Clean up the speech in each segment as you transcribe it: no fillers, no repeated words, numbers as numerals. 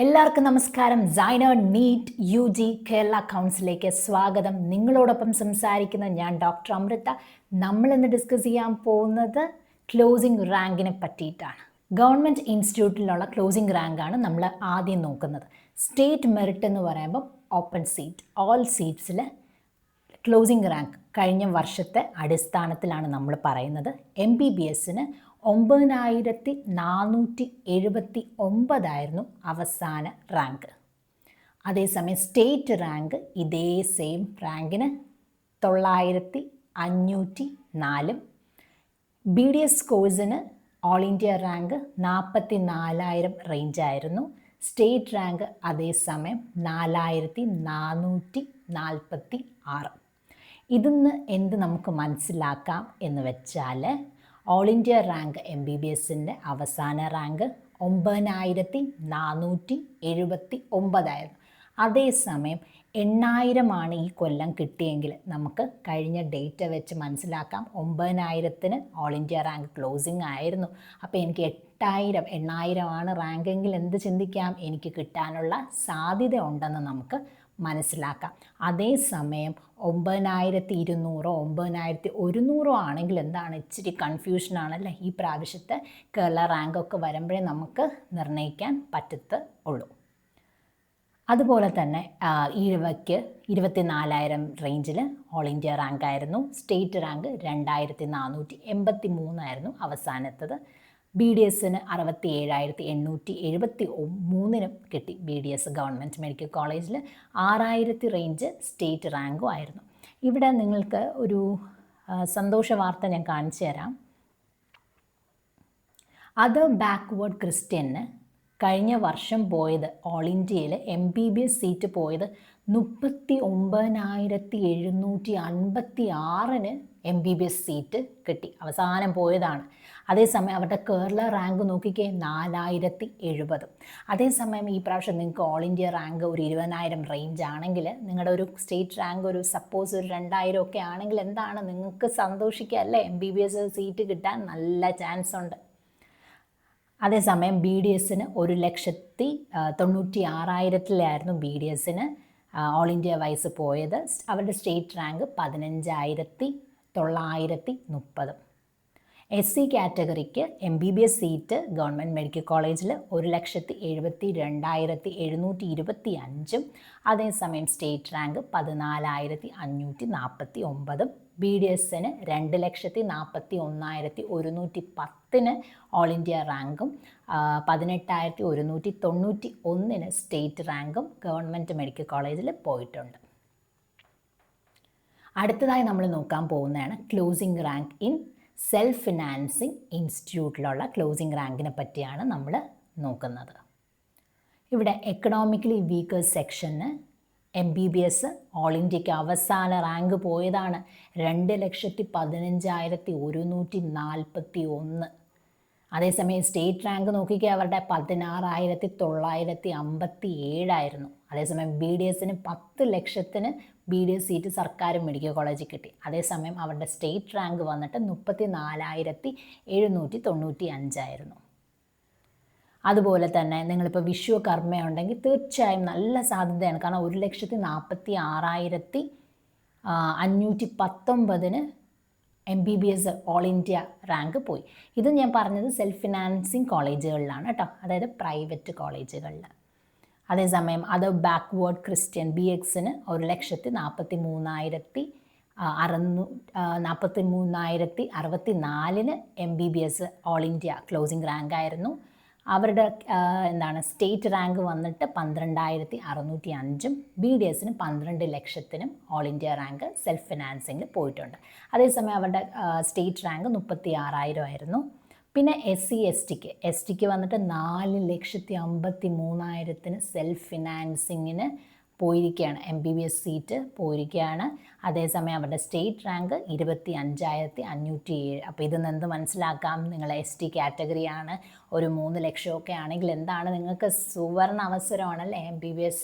എല്ലാവർക്കും നമസ്കാരം. Saina NEET UG Kerala കൗൺസിലേക്ക് സ്വാഗതം. നിങ്ങളോടൊപ്പം സംസാരിക്കുന്ന ഞാൻ ഡോക്ടർ അമൃത. നമ്മളിന്ന് ഡിസ്കസ് ചെയ്യാൻ പോകുന്നത് ക്ലോസിംഗ് റാങ്കിനെ പറ്റിയിട്ടാണ്. ഗവൺമെൻറ് ഇൻസ്റ്റിറ്റ്യൂട്ടിലുള്ള ക്ലോസിംഗ് റാങ്കാണ് നമ്മൾ ആദ്യം നോക്കുന്നത്. സ്റ്റേറ്റ് മെറിറ്റ് എന്ന് പറയുമ്പോൾ ഓപ്പൺ സീറ്റ്, ഓൾ സീറ്റ്സിൽ ക്ലോസിംഗ് റാങ്ക് കഴിഞ്ഞ വർഷത്തെ അടിസ്ഥാനത്തിലാണ് നമ്മൾ പറയുന്നത്. MBBSന് 9479 അവസാന റാങ്ക്. അതേസമയം സ്റ്റേറ്റ് റാങ്ക് ഇതേ സെയിം റാങ്കിന് 9504. BDS കോഴ്സിന് ഓൾ ഇന്ത്യ റാങ്ക് 44,000 റേഞ്ചായിരുന്നു. സ്റ്റേറ്റ് റാങ്ക് അതേസമയം 4446. ഇതിന്ന് എന്ത് നമുക്ക് മനസ്സിലാക്കാം എന്ന് വെച്ചാൽ, ഓൾ ഇന്ത്യ റാങ്ക് MBBSൻ്റെ അവസാന റാങ്ക് 9479. അതേസമയം 8000 ഈ കൊല്ലം കിട്ടിയെങ്കിൽ നമുക്ക് കഴിഞ്ഞ ഡേറ്റ വെച്ച് മനസ്സിലാക്കാം 9000-ന് ഓൾ ഇന്ത്യ റാങ്ക് ക്ലോസിംഗ് ആയിരുന്നു. അപ്പോൾ എനിക്ക് 8000 റാങ്കെങ്കിൽ എന്ത് ചിന്തിക്കാം, എനിക്ക് കിട്ടാനുള്ള സാധ്യത ഉണ്ടെന്ന് നമുക്ക് മനസ്സിലാക്കാം. അതേസമയം 9200 9100 ആണെങ്കിൽ എന്താണ്, ഇച്ചിരി കൺഫ്യൂഷനാണല്ലേ. ഈ പ്രാവശ്യത്തെ കേരള റാങ്കൊക്കെ വരുമ്പോഴേ നമുക്ക് നിർണ്ണയിക്കാൻ പറ്റത്തുള്ളൂ. അതുപോലെ തന്നെ ഈഴവയ്ക്ക് 24,000 റേഞ്ചിൽ ഓൾ ഇന്ത്യ റാങ്ക് ആയിരുന്നു. State rank 2483 അവസാനത്തത്. BDSന് 67,873 കിട്ടി. BDS ഗവൺമെൻറ് മെഡിക്കൽ കോളേജിൽ 6000 റേഞ്ച് സ്റ്റേറ്റ് റാങ്കും ആയിരുന്നു. ഇവിടെ നിങ്ങൾക്ക് ഒരു സന്തോഷ വാർത്ത ഞാൻ കാണിച്ചു തരാം. അതർ ബാക്ക്വേർഡ് ക്രിസ്ത്യന് കഴിഞ്ഞ വർഷം പോയത്, ഓൾ ഇന്ത്യയിൽ MBBS സീറ്റ് പോയത് 39,756 MBBS സീറ്റ് കിട്ടി. അവസാനം പോയതാണ്. അതേസമയം അവരുടെ കേരള റാങ്ക് നോക്കിക്കേ 4070. അതേസമയം ഈ പ്രാവശ്യം നിങ്ങൾക്ക് ഓൾ ഇന്ത്യ റാങ്ക് ഒരു 20,000 റേഞ്ച് ആണെങ്കിൽ, നിങ്ങളുടെ ഒരു സ്റ്റേറ്റ് റാങ്ക് ഒരു സപ്പോസ് ഒരു 2000 ഒക്കെ ആണെങ്കിൽ എന്താണ്, നിങ്ങൾക്ക് സന്തോഷിക്കുക അല്ലേ. MBBS സീറ്റ് കിട്ടാൻ നല്ല ചാൻസ് ഉണ്ട്. അതേസമയം BDSന് 1,96,000 BDSന് ഓൾ ഇന്ത്യ വൈസ് പോയത്. അവരുടെ state rank 15,930. SC കാറ്റഗറിക്ക് MBBS seat government medical കോളേജിൽ 1,72,725. അതേസമയം സ്റ്റേറ്റ് റാങ്ക് 14,549. BDSന് 2,41,110 ഓൾ ഇന്ത്യ റാങ്കും 18,191 സ്റ്റേറ്റ് റാങ്കും ഗവൺമെൻറ് മെഡിക്കൽ കോളേജിൽ പോയിട്ടുണ്ട്. അടുത്തതായി നമ്മൾ നോക്കാൻ പോകുന്നതാണ് closing rank in self financing ഇൻസ്റ്റിറ്റ്യൂട്ടിലുള്ള ക്ലോസിംഗ് റാങ്കിനെ പറ്റിയാണ് നമ്മൾ നോക്കുന്നത്. ഇവിടെ എക്കണോമിക്കലി വീക്കർ സെക്ഷന് MBBS ഓൾ ഇന്ത്യക്ക് അവസാന റാങ്ക് പോയതാണ് 2,15,141. അതേസമയം സ്റ്റേറ്റ് റാങ്ക് നോക്കിക്കുക, അവരുടെ 16,957. അതേസമയം BDSന് 10 ലക്ഷത്തിന് BDS സീറ്റ് സർക്കാർ മെഡിക്കൽ കോളേജിൽ കിട്ടി. അതേസമയം അവരുടെ സ്റ്റേറ്റ് റാങ്ക് വന്നിട്ട് 34,795. അതുപോലെ തന്നെ നിങ്ങളിപ്പോൾ വിശ്വകർമ്മ ഉണ്ടെങ്കിൽ തീർച്ചയായും നല്ല സാധ്യതയാണ്. കാരണം 1,46,519 MBBS ഓൾ ഇന്ത്യ റാങ്ക് പോയി. ഇത് ഞാൻ പറഞ്ഞത് സെൽഫ് ഫിനാൻസിങ് കോളേജുകളിലാണ് കേട്ടോ, അതായത് പ്രൈവറ്റ് കോളേജുകളിൽ. അതേസമയം അത് ബാക്ക്വേർഡ് ക്രിസ്ത്യൻ BXന് 1,43,064 MBBS all India closing rank ആയിരുന്നു. അവരുടെ സ്റ്റേറ്റ് റാങ്ക് വന്നിട്ട് 12,605. BDSന് 12 ലക്ഷത്തിനും ഓൾ ഇന്ത്യ റാങ്ക് സെൽഫ് ഫിനാൻസിങ്ങിൽ പോയിട്ടുണ്ട്. അതേസമയം അവരുടെ സ്റ്റേറ്റ് റാങ്ക് 36,000 ആയിരുന്നു. പിന്നെ SC STക്ക് വന്നിട്ട് 4,53,000 സെൽഫ് ഫിനാൻസിങ്ങിന് പോയിരിക്കുകയാണ്. MBBS സീറ്റ് പോയിരിക്കുകയാണ്. അതേസമയം അവരുടെ സ്റ്റേറ്റ് റാങ്ക് 25,507. അപ്പോൾ ഇതിൽ നിന്ന് എന്ത് മനസ്സിലാക്കാം, നിങ്ങൾ ST കാറ്റഗറിയാണ്, ഒരു 3 ലക്ഷമൊക്കെ ആണെങ്കിൽ എന്താണ്, നിങ്ങൾക്ക് സുവർണ അവസരമാണല്ലേ. MBBS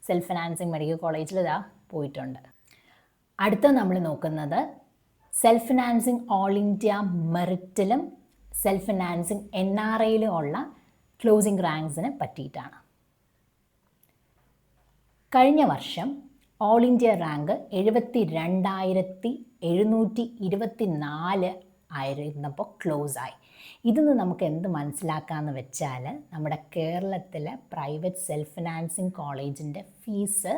സെൽഫ് ഫിനാൻസിങ് മെഡിക്കൽ കോളേജിൽ ഇതാ പോയിട്ടുണ്ട്. അടുത്ത നമ്മൾ നോക്കുന്നത് സെൽഫ് ഫിനാൻസിങ് ഓൾ ഇന്ത്യ മെറിറ്റിലും സെൽഫ് ഫിനാൻസിങ് NRIയിലും ഉള്ള ക്ലോസിംഗ് റാങ്ക്സിനെ പറ്റിയിട്ടാണ്. കഴിഞ്ഞ വർഷം ഓൾ ഇന്ത്യ റാങ്ക് 72,724 ആയിരുന്നപ്പോൾ ക്ലോസായി. ഇതിന്ന് നമുക്ക് എന്ത് മനസ്സിലാക്കാമെന്ന് വെച്ചാൽ, നമ്മുടെ കേരളത്തിലെ പ്രൈവറ്റ് സെൽഫ് ഫിനാൻസിങ് കോളേജിൻ്റെ ഫീസ്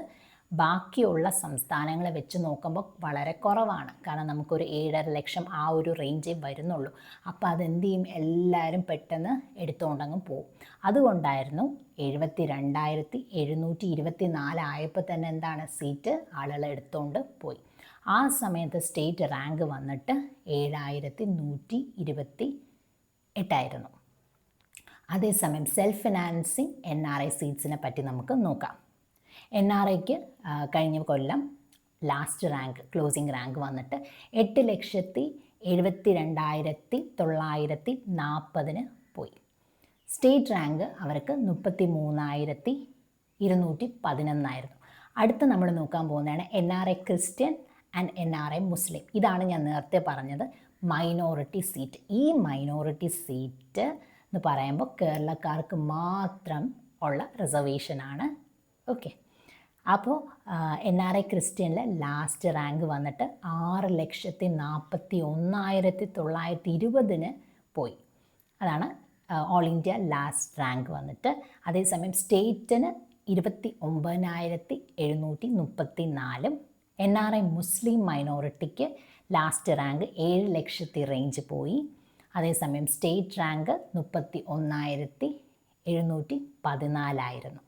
ബാക്കിയുള്ള സംസ്ഥാനങ്ങളെ വെച്ച് നോക്കുമ്പോൾ വളരെ കുറവാണ്. കാരണം നമുക്കൊരു 7.5 ലക്ഷം ആ ഒരു റേഞ്ചേ വരുന്നുള്ളൂ. അപ്പോൾ അതെന്ത് ചെയ്യും, എല്ലാവരും പെട്ടെന്ന് എടുത്തുകൊണ്ടങ്ങ് പോകും. അതുകൊണ്ടായിരുന്നു 72,724 ആയപ്പോൾ തന്നെ എന്താണ്, സീറ്റ് ആളുകൾ എടുത്തുകൊണ്ട് പോയി. ആ സമയത്ത് സ്റ്റേറ്റ് റാങ്ക് വന്നിട്ട് 7,128 അതേസമയം സെൽഫ് ഫിനാൻസിങ് NRI സീറ്റ്സിനെ പറ്റി നമുക്ക് നോക്കാം. NRIക്ക് കഴിഞ്ഞ കൊല്ലം ലാസ്റ്റ് റാങ്ക്, ക്ലോസിംഗ് റാങ്ക് വന്നിട്ട് 8,72,940 പോയി. സ്റ്റേറ്റ് റാങ്ക് അവർക്ക് 33,211. അടുത്ത് നമ്മൾ നോക്കാൻ പോകുന്നതാണ് NRI ക്രിസ്ത്യൻ ആൻഡ് NRI മുസ്ലിം. ഇതാണ് ഞാൻ നേരത്തെ പറഞ്ഞത് മൈനോറിറ്റി സീറ്റ്. ഈ മൈനോറിറ്റി സീറ്റ് എന്ന് പറയുമ്പോൾ കേരളക്കാർക്ക് മാത്രം ഉള്ള റിസർവേഷനാണ്. ഓക്കെ, അപ്പോൾ NRI ക്രിസ്ത്യനിലെ ലാസ്റ്റ് റാങ്ക് വന്നിട്ട് 6,41,920 പോയി. അതാണ് ഓൾ ഇന്ത്യ ലാസ്റ്റ് റാങ്ക് വന്നിട്ട്. അതേസമയം സ്റ്റേറ്റിന് 29,734. NRI മുസ്ലിം മൈനോറിറ്റിക്ക് ലാസ്റ്റ് റാങ്ക് 7 ലക്ഷത്തി റേഞ്ച് പോയി. അതേസമയം സ്റ്റേറ്റ് റാങ്ക് 31,714.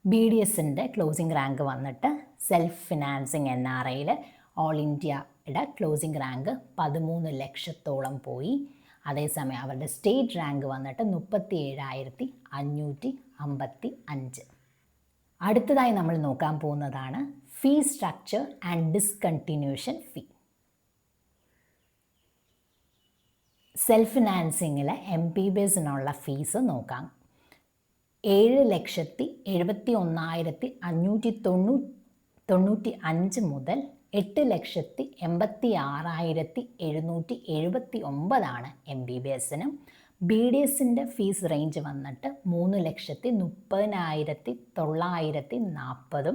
BDSൻ്റെ ക്ലോസിംഗ് റാങ്ക് വന്നിട്ട് സെൽഫ് ഫിനാൻസിങ് NRIയിൽ ഓൾ ഇന്ത്യയുടെ ക്ലോസിംഗ് റാങ്ക് 13 ലക്ഷത്തോളം പോയി. അതേസമയം അവരുടെ സ്റ്റേറ്റ് റാങ്ക് വന്നിട്ട് 37,555. അടുത്തതായി നമ്മൾ നോക്കാൻ പോകുന്നതാണ് fee structure and discontinuation fee. Self ഫിനാൻസിങ്ങിലെ MBBSനുള്ള ഫീസ് നോക്കാം. 7,71,595 മുതൽ 8,86,779 MBBSന്. BDSൻ്റെ ഫീസ് റേഞ്ച് വന്നിട്ട് 3,30,940.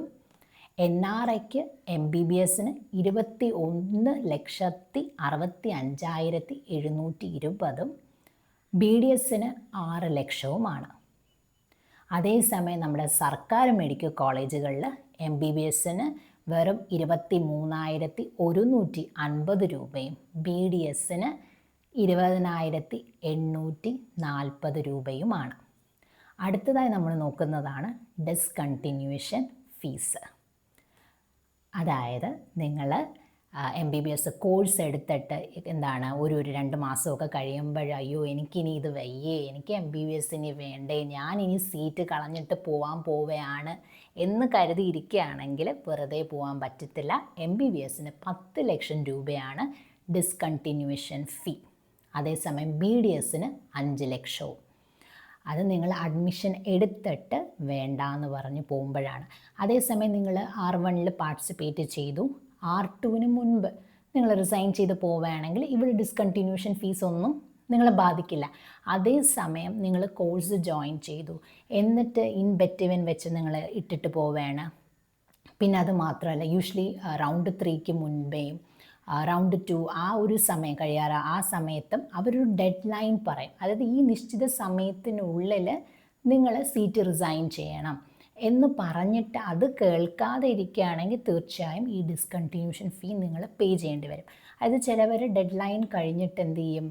NRIക്ക് MBBSന് 21,65,720. BDSന് 6 ലക്ഷവുമാണ്. അതേസമയം നമ്മുടെ സർക്കാർ മെഡിക്കൽ കോളേജുകളിൽ MBBSന് വെറും 23,150 രൂപയും BDSന് 20,840 രൂപയുമാണ്. അടുത്തതായി നമ്മൾ നോക്കുന്നതാണ് ഡിസ്കണ്ടിന്യൂഷൻ ഫീസ്. അതായത് നിങ്ങൾ MBBS കോഴ്സ് എടുത്തിട്ട് എന്താണ് ഒരു 2 മാസമൊക്കെ കഴിയുമ്പോൾ അയ്യോ എനിക്കിനി ഇത് വയ്യേ, എനിക്ക് MBBS ഇനി വേണ്ടേ, ഞാനിനി സീറ്റ് കളഞ്ഞിട്ട് പോവുകയാണ് എന്ന് കരുതിയിരിക്കുകയാണെങ്കിൽ വെറുതെ പോകാൻ പറ്റത്തില്ല. MBBSന് 10 ലക്ഷം രൂപയാണ് ഡിസ്കണ്ടിന്യൂഷൻ ഫീ. അതേസമയം BDSന് 5 ലക്ഷവും. അത് നിങ്ങൾ അഡ്മിഷൻ എടുത്തിട്ട് വേണ്ടാന്ന് പറഞ്ഞ് പോകുമ്പോഴാണ്. അതേസമയം നിങ്ങൾ R1 പാർട്ടിസിപ്പേറ്റ് ചെയ്തു, R2 മുൻപ് നിങ്ങൾ റിസൈൻ ചെയ്ത് പോവുകയാണെങ്കിൽ ഇവിടെ ഡിസ്കണ്ടിന്യൂഷൻ ഫീസ് ഒന്നും നിങ്ങളെ ബാധിക്കില്ല. അതേസമയം നിങ്ങൾ കോഴ്സ് ജോയിൻ ചെയ്തു എന്നിട്ട് ഇൻ ബെറ്റ്വീൻ വെച്ച് നിങ്ങൾ ഇട്ടിട്ട് പോവുകയാണ്. പിന്നെ അത് മാത്രമല്ല, യൂഷ്വലി റൗണ്ട് 3ക്ക് മുൻപേയും റൗണ്ട് 2 ആ ഒരു സമയം കഴിയാറ്, ആ സമയത്തും അവരൊരു ഡെഡ് ലൈൻ പറയും. അതായത് ഈ നിശ്ചിത സമയത്തിനുള്ളിൽ നിങ്ങൾ സീറ്റ് റിസൈൻ ചെയ്യണം എന്ന് പറഞ്ഞിട്ട് അത് കേൾക്കാതെ ഇരിക്കുകയാണെങ്കിൽ തീർച്ചയായും ഈ ഡിസ്കണ്ടിന്യൂഷൻ ഫീ നിങ്ങൾ പേ ചെയ്യേണ്ടി വരും. അതായത് ചിലവർ ഡെഡ് ലൈൻ കഴിഞ്ഞിട്ട് എന്ത് ചെയ്യും,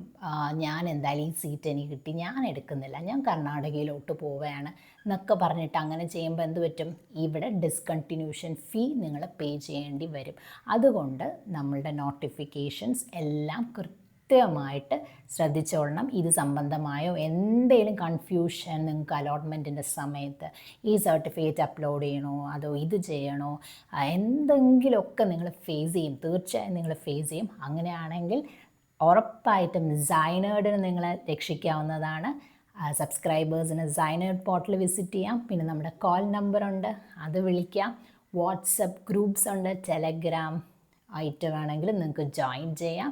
ഞാൻ എന്തായാലും ഈ സീറ്റ് എനിക്ക് കിട്ടി, ഞാൻ എടുക്കുന്നില്ല, ഞാൻ കർണാടകയിലോട്ട് പോവുകയാണ് എന്നൊക്കെ പറഞ്ഞിട്ട് അങ്ങനെ ചെയ്യുമ്പോൾ എന്ത് പറ്റും, ഇവിടെ ഡിസ്കണ്ടിന്യൂഷൻ ഫീ നിങ്ങൾ പേ ചെയ്യേണ്ടി വരും. അതുകൊണ്ട് നമ്മളുടെ നോട്ടിഫിക്കേഷൻസ് എല്ലാം കൃത്യമായിട്ട് ശ്രദ്ധിച്ചോളണം. ഇത് സംബന്ധമായോ എന്തെങ്കിലും കൺഫ്യൂഷൻ നിങ്ങൾക്ക് അലോട്ട്മെൻറ്റിൻ്റെ സമയത്ത് ഈ സർട്ടിഫിക്കറ്റ് അപ്ലോഡ് ചെയ്യണോ അതോ ഇത് ചെയ്യണോ എന്തെങ്കിലുമൊക്കെ നിങ്ങൾ ഫേസ് ചെയ്യും, തീർച്ചയായും നിങ്ങൾ ഫേസ് ചെയ്യും. അങ്ങനെയാണെങ്കിൽ ഉറപ്പായിട്ടും സൈനേഡിന് നിങ്ങളെ രക്ഷിക്കാവുന്നതാണ്. സബ്സ്ക്രൈബേഴ്സിന് സൈനേഡ് പോർട്ടൽ വിസിറ്റ് ചെയ്യാം. പിന്നെ നമ്മുടെ കോൾ നമ്പറുണ്ട്, അത് വിളിക്കാം. വാട്സപ്പ് ഗ്രൂപ്പ്സ് ഉണ്ട്, ടെലഗ്രാം ആയിട്ട് വേണമെങ്കിൽ നിങ്ങൾക്ക് ജോയിൻ ചെയ്യാം.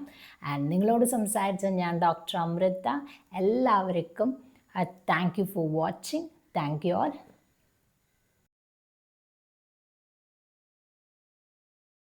ആൻഡ് നിങ്ങളോട് സംസാരിച്ച ഞാൻ ഡോക്ടർ അമൃത. എല്ലാവർക്കും thank you for watching. Thank you all.